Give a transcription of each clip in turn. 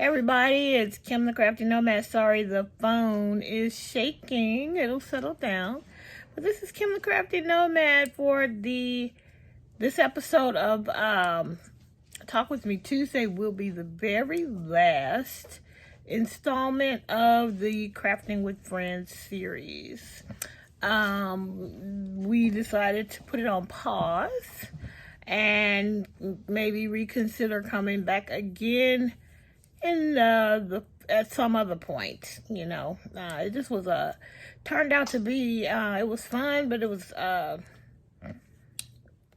Everybody, it's Kim the Crafty Nomad. Sorry, the phone is shaking. It'll settle down. But this is Kim the Crafty Nomad for this episode of Talk With Me Tuesday. Will be the very last installment of the Crafting with Friends series. We decided to put it on pause and maybe reconsider coming back again in at some other point. It just was turned out to be it was fun, but it was a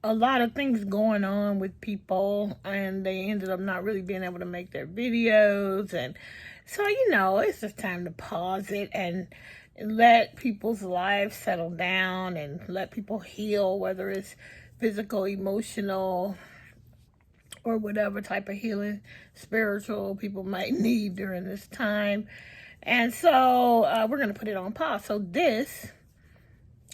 lot of things going on with people, and they ended up not really being able to make their videos. And so it's just time to pause it and let people's lives settle down and let people heal, whether it's physical, emotional, or whatever type of healing, spiritual, people might need during this time. And so we're going to put it on pause. So this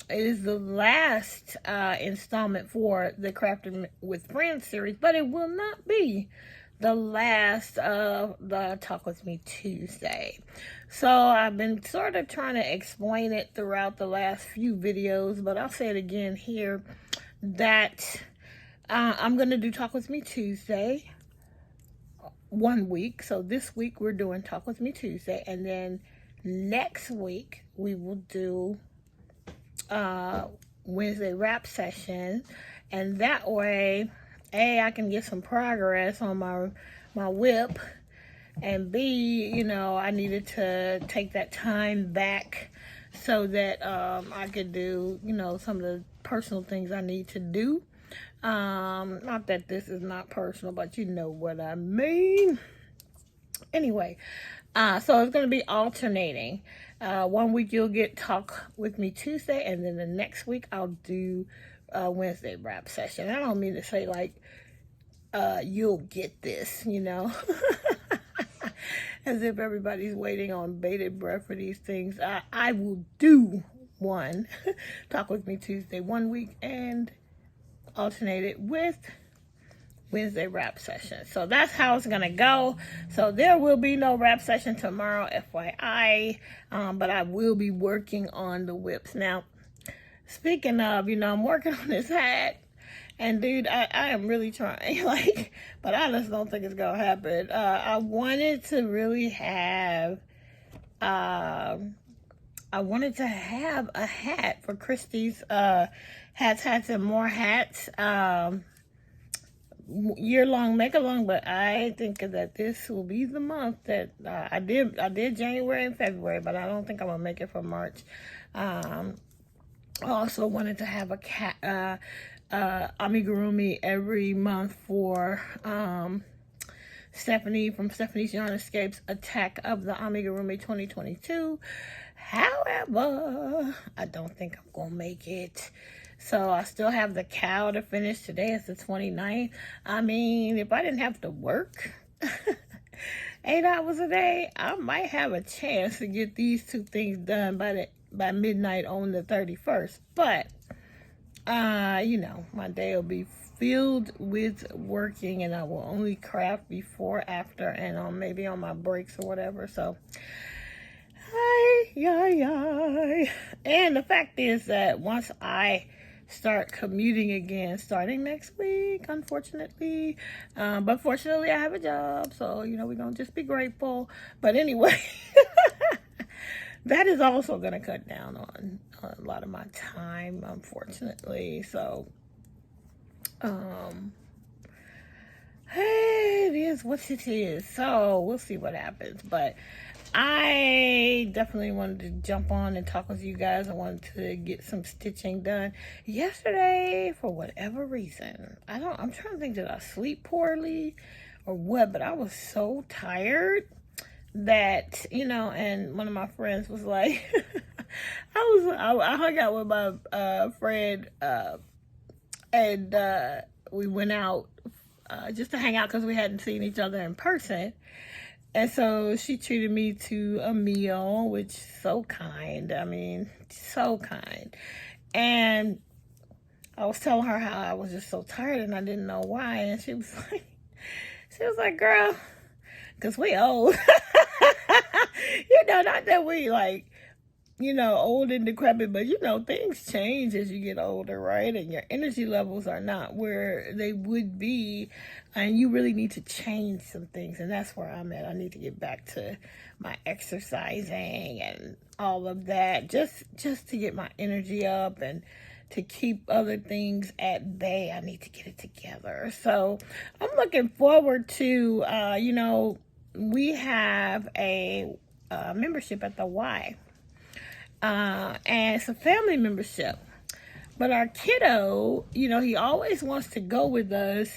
is the last installment for the Crafting with Friends series, but it will not be the last of the Talk With Me Tuesday. So I've been sort of trying to explain it throughout the last few videos, but I'll say it again here that I'm going to do Talk With Me Tuesday 1 week. So this week we're doing Talk With Me Tuesday, and then next week we will do Wednesday wrap session, and that way I can get some progress on my whip, and B, I needed to take that time back so that I could do some of the personal things I need to do. Not that this is not personal, but you know what I mean. Anyway, so it's going to be alternating. 1 week you'll get Talk With Me Tuesday, and then the next week I'll do Wednesday wrap session. I don't mean to say like you'll get this, as if everybody's waiting on bated breath for these things. I will do one Talk With Me Tuesday 1 week and alternate it with Wednesday wrap session. So that's how it's gonna go. So there will be no wrap session tomorrow, FYI, but I will be working on the whips. Now, speaking of, I'm working on this hat, and dude, I am really trying, but I just don't think it's gonna happen. I wanted to really have a hat for Christie's hats and more hats year-long make-along, but I think that this will be the month that I did January and February, but I don't think I'm gonna make it for March. I also wanted to have a cat amigurumi every month for Stephanie from Stephanie's Yarn Escapes Attack of the Amigurumi 2022. However, I don't think I'm gonna make it. So I still have the cow to finish. Today is the 29th. I mean, if I didn't have to work 8 hours a day, I might have a chance to get these two things done by midnight on the 31st. But my day will be filled with working, and I will only craft before, after, and maybe on my breaks or whatever. So and the fact is that once I start commuting again, starting next week, unfortunately, but fortunately I have a job, so we're gonna just be grateful. But anyway, that is also gonna cut down on a lot of my time, unfortunately. So hey, it is what it is. So we'll see what happens, but I definitely wanted to jump on and talk with you guys. I wanted to get some stitching done yesterday for whatever reason. I'm trying to think, did I sleep poorly or what? But I was so tired that, and one of my friends was like, I hung out with my friend, and we went out just to hang out because we hadn't seen each other in person. And so she treated me to a meal, which is so kind. I mean, so kind. And I was telling her how I was just so tired and I didn't know why. And she was like, girl, because we old. Not that we like, old and decrepit, but things change as you get older, right? And your energy levels are not where they would be, and you really need to change some things. And that's where I'm at. I need to get back to my exercising and all of that, just to get my energy up and to keep other things at bay. I need to get it together. So I'm looking forward to, we have a membership at the Y. And it's a family membership. But our kiddo, he always wants to go with us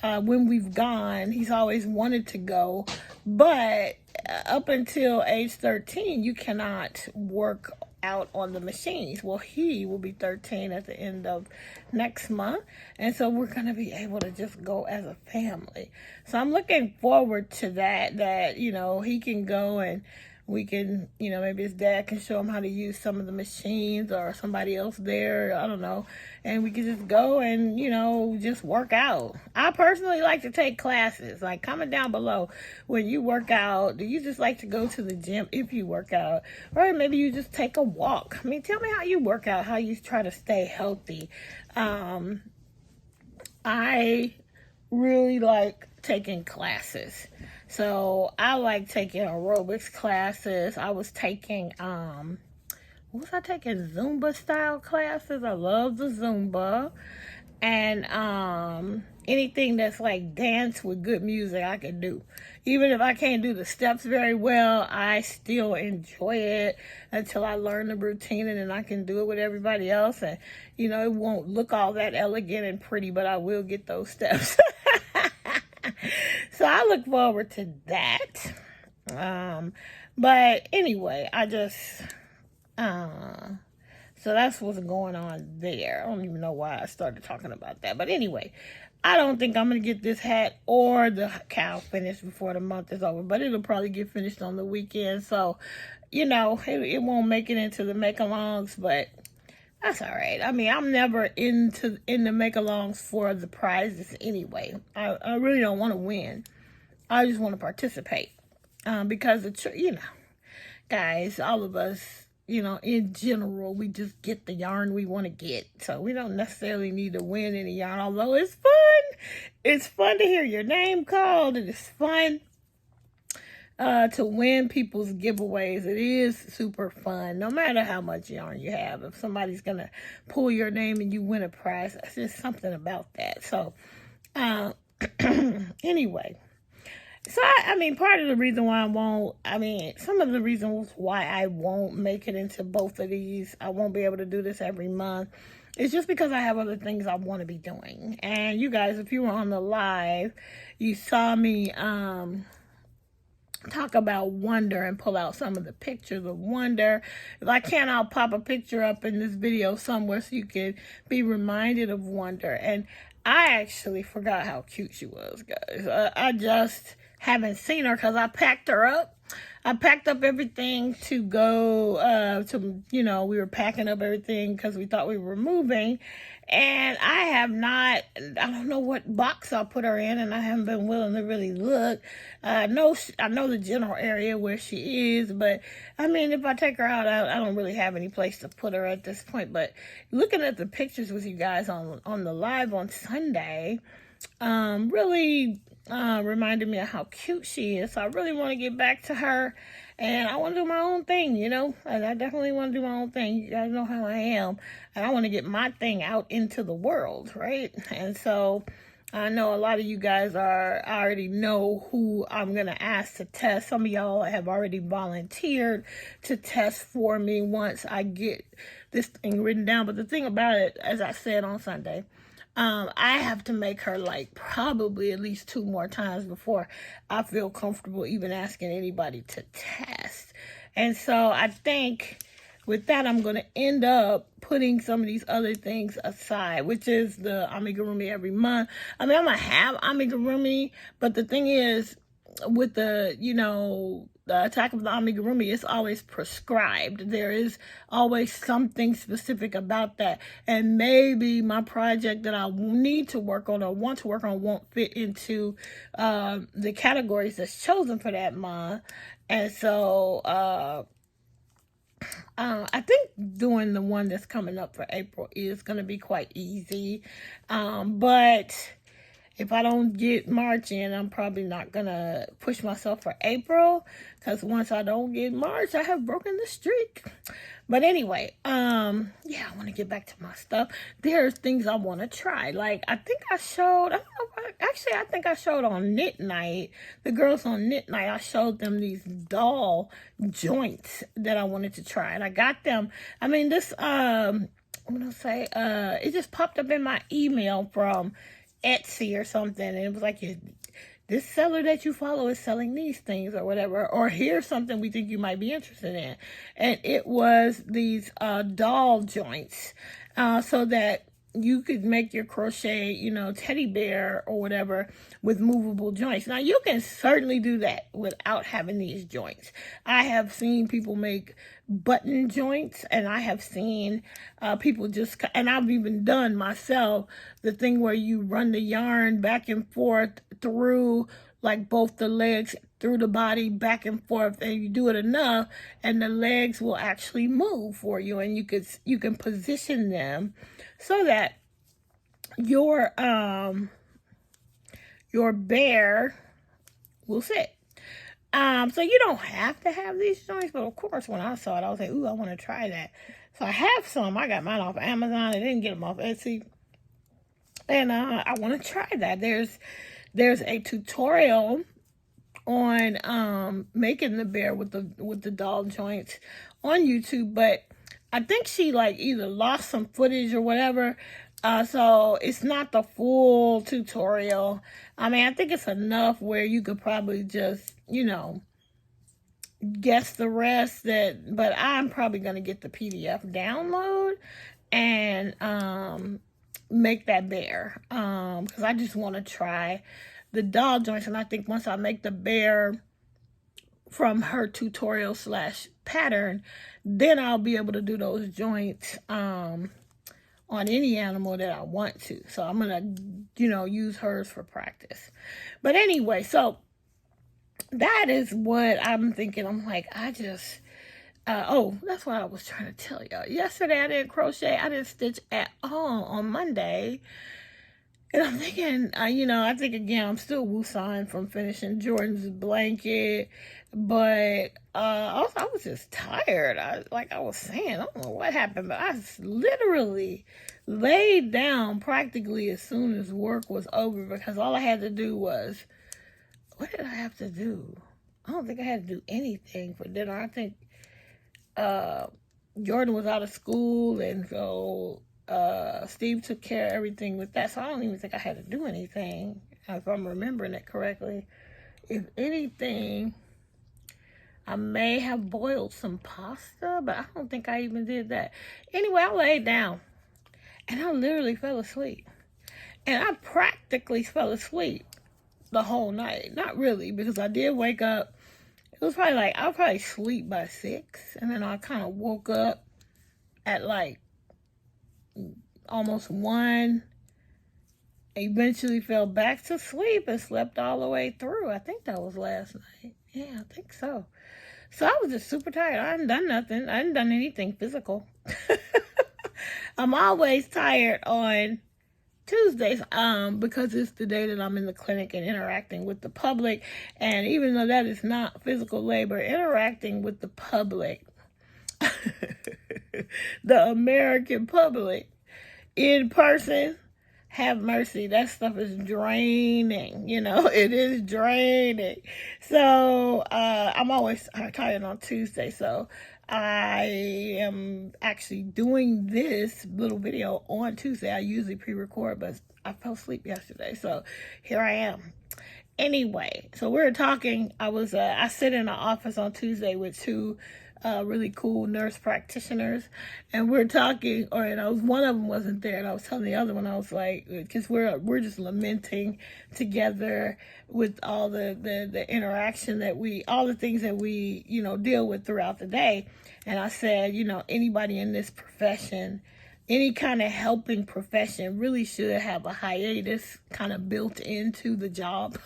when we've gone. He's always wanted to go. But up until age 13, you cannot work out on the machines. Well, he will be 13 at the end of next month. And so we're going to be able to just go as a family. So I'm looking forward to that, he can go and we can, maybe his dad can show him how to use some of the machines or somebody else there, I don't know. And we can just go and, just work out. I personally like to take classes. Like, comment down below, when you work out, do you just like to go to the gym if you work out? Or maybe you just take a walk. I mean, tell me how you work out, how you try to stay healthy. I really like taking classes. So I like taking aerobics classes. I was taking, Zumba style classes. I love the Zumba. And anything that's like dance with good music, I can do. Even if I can't do the steps very well, I still enjoy it until I learn the routine, and then I can do it with everybody else. And, it won't look all that elegant and pretty, but I will get those steps. So I look forward to that. But anyway, so that's what's going on there. I don't even know why I started talking about that. But anyway, I don't think I'm going to get this hat or the cow finished before the month is over. But it'll probably get finished on the weekend. So, it won't make it into the make-alongs, but that's all right. I mean, I'm never in the make-alongs for the prizes anyway. I really don't want to win. I just want to participate. Because, guys, all of us, in general, we just get the yarn we want to get. So we don't necessarily need to win any yarn, although it's fun. It's fun to hear your name called. And it's fun to win people's giveaways. It is super fun, no matter how much yarn you have. If somebody's going to pull your name and you win a prize, that's just something about that. So, anyway. So, part of the reason why some of the reasons why I won't make it into both of these, I won't be able to do this every month, it's just because I have other things I want to be doing. And you guys, if you were on the live, you saw me talk about Wonder and pull out some of the pictures of Wonder. If I can, I'll pop a picture up in this video somewhere so you can be reminded of Wonder. And I actually forgot how cute she was, guys. I just haven't seen her because I packed her up. I packed up everything to go we were packing up everything because we thought we were moving. And I don't know what box I'll put her in, and I haven't been willing to really look. I know the general area where she is, but if I take her out, I don't really have any place to put her at this point. But looking at the pictures with you guys on the live on Sunday, really reminded me of how cute she is. So I really want to get back to her, and I want to do my own thing, and I definitely want to do my own thing. You guys know how I am, and I want to get my thing out into the world, right? And so I know a lot of you guys I already know who I'm going to ask to test. Some of y'all have already volunteered to test for me once I get this thing written down. But the thing about it, as I said on Sunday, I have to make her probably at least 2 more times before I feel comfortable even asking anybody to test. And so I think with that, I'm going to end up putting some of these other things aside, which is the Amigurumi every month. I'm going to have Amigurumi, but the thing is, with the, the attack of the Amigurumi, it's always prescribed. There is always something specific about that. And maybe my project that I need to work on or want to work on won't fit into the categories that's chosen for that month. And so I think doing the one that's coming up for April is going to be quite easy. But if I don't get March in, I'm probably not going to push myself for April, because once I don't get March, I have broken the streak. But anyway, yeah, I want to get back to my stuff. There's things I want to try. Like, I think I showed, I think I showed on Knit Night, the girls on Knit Night, I showed them these doll joints that I wanted to try. And I got them. I mean, this, I'm going to say, it just popped up in my email from Etsy or something, and it was like, this seller that you follow is selling these things or whatever, or here's something we think you might be interested in. And it was these doll joints, so that you could make your crochet, teddy bear or whatever with movable joints. Now, you can certainly do that without having these joints. I have seen people make button joints, and I have seen people and I've even done myself, the thing where you run the yarn back and forth through, like, both the legs, through the body, back and forth, and you do it enough, and the legs will actually move for you, and you can position them so that your bear will sit. So you don't have to have these joints, but of course, when I saw it, I was like, ooh, I want to try that. So I have some. I got mine off Amazon. I didn't get them off Etsy. And I want to try that. There's a tutorial on making the bear with the doll joints on YouTube, but I think she, like, either lost some footage or whatever. So it's not the full tutorial. I mean, I think it's enough where you could probably just, guess the rest. But I'm probably going to get the PDF download and make that bear. Because I just want to try the doll joints. And I think once I make the bear from her tutorial / pattern, then I'll be able to do those joints on any animal that I want to. So I'm going to, use hers for practice. But anyway, so that is what I'm thinking. I'm like, that's what I was trying to tell y'all. Yesterday I didn't crochet. I didn't stitch at all on Monday. And I'm thinking, I think, again, I'm still woosahing from finishing Jordan's blanket. But also, I was just tired. Like I was saying, I don't know what happened, but I literally laid down practically as soon as work was over, because all I had to do was, what did I have to do? I don't think I had to do anything for dinner. I think Jordan was out of school, and so Steve took care of everything with that. So I don't even think I had to do anything, if I'm remembering it correctly. If anything, I may have boiled some pasta, but I don't think I even did that. Anyway, I laid down, and I literally fell asleep. And I practically fell asleep the whole night. Not really, because I did wake up. It was probably like, I'll probably sleep by 6. And then I kind of woke up at like almost 1. Eventually fell back to sleep and slept all the way through. I think that was last night. Yeah, I think so. So I was just super tired. I hadn't done nothing. I hadn't done anything physical. I'm always tired on Tuesdays, because it's the day that I'm in the clinic and interacting with the public. And even though that is not physical labor, interacting with the public, the American public, in person, have mercy. That stuff is draining. It is draining. So I'm always tired on Tuesday. So I am actually doing this little video on Tuesday. I usually pre-record, but I fell asleep yesterday. So here I am. Anyway, so we were talking. I sit in the office on Tuesday with 2 really cool nurse practitioners, and we're talking, one of them wasn't there, and I was telling the other one, I was like, because we're just lamenting together with all the interaction all the things that we, deal with throughout the day. And I said, anybody in this profession, any kind of helping profession, really should have a hiatus kind of built into the job.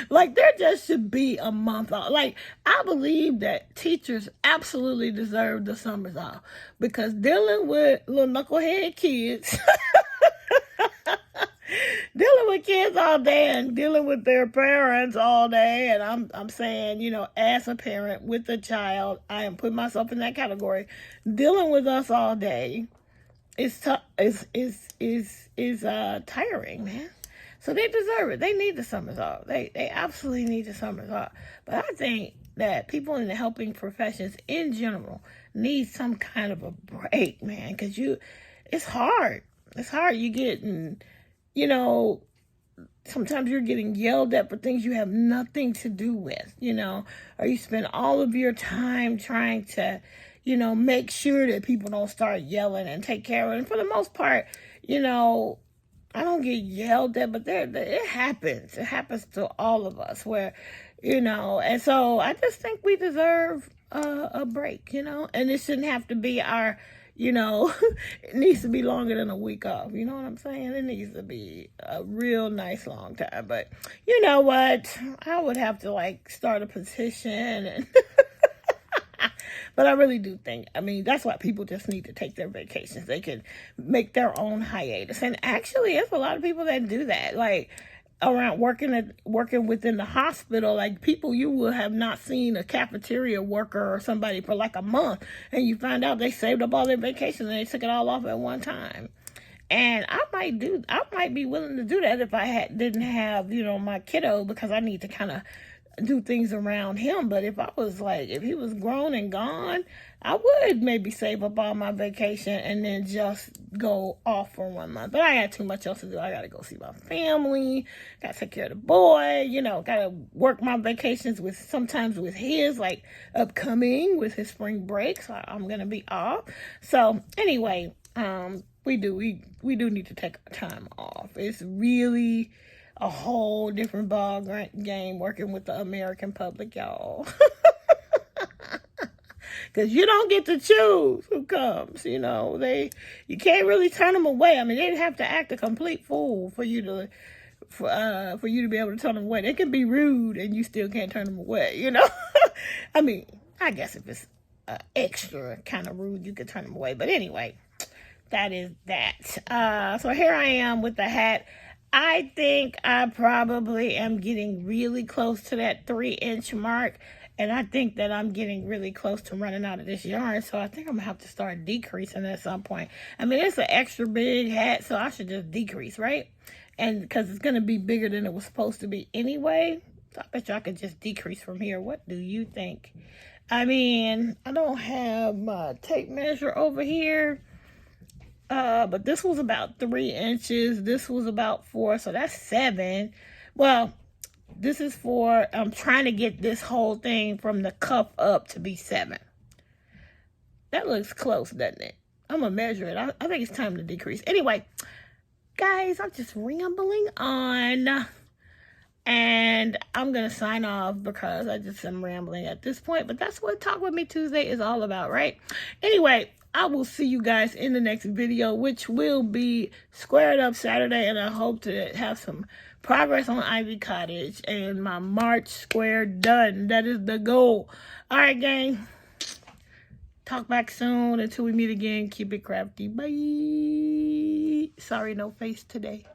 Like, there just should be a month off. Like, I believe that teachers absolutely deserve the summers off, because dealing with little knucklehead kids, dealing with kids all day and dealing with their parents all day, and I'm saying, as a parent with a child, I am putting myself in that category. Dealing with us all day is tiring, man. So they deserve it. They need the summers off. They absolutely need the summers off. But I think that people in the helping professions in general need some kind of a break, man, because it's hard. It's hard. You get, sometimes you're getting yelled at for things you have nothing to do with, or you spend all of your time trying to, make sure that people don't start yelling and take care of it. And for the most part, I don't get yelled at, but it happens. It happens to all of us where, and so I just think we deserve a break, and it shouldn't have to be it needs to be longer than a week off. You know what I'm saying? It needs to be a real nice long time. But you know what? I would have to start a petition and but I really do think, that's why people just need to take their vacations. They can make their own hiatus. And actually, there's a lot of people that do that. Like, around working within the hospital, people you will have not seen, a cafeteria worker or somebody for a month. And you find out they saved up all their vacations and they took it all off at one time. And I might be willing to do that if I didn't have, my kiddo, because I need to kind of do things around him. But if he was grown and gone, I would maybe save up all my vacation and then just go off for 1 month. But I got too much else to do. I got to go see my family, got to take care of the boy, got to work my vacations sometimes with his, upcoming with his spring break. So I'm going to be off. So anyway, we do need to take time off. It's really a whole different ball game working with the American public, y'all. Because you don't get to choose who comes, you can't really turn them away. They'd have to act a complete fool for you to be able to turn them away. They can be rude and you still can't turn them away, I guess if it's extra kind of rude, you could turn them away. But anyway, that is that. So here I am with the hat. I think I probably am getting really close to that 3-inch mark. And I think that I'm getting really close to running out of this yarn. So I think I'm going to have to start decreasing at some point. It's an extra big hat, so I should just decrease, right? And because it's going to be bigger than it was supposed to be anyway. So I bet you I could just decrease from here. What do you think? I don't have my tape measure over here. But this was about 3 inches. This was about 4, so that's 7. Well, this is 4. I'm trying to get this whole thing from the cuff up to be 7. That looks close, doesn't it? I'm going to measure it. I think it's time to decrease. Anyway, guys, I'm just rambling on. And I'm going to sign off because I just am rambling at this point. But that's what Talk With Me Tuesday is all about, right? Anyway, I will see you guys in the next video, which will be Squared Up Saturday. And I hope to have some progress on Ivy Cottage and my March square done. That is the goal. All right, gang. Talk back soon. Until we meet again, keep it crafty. Bye. Sorry, no face today.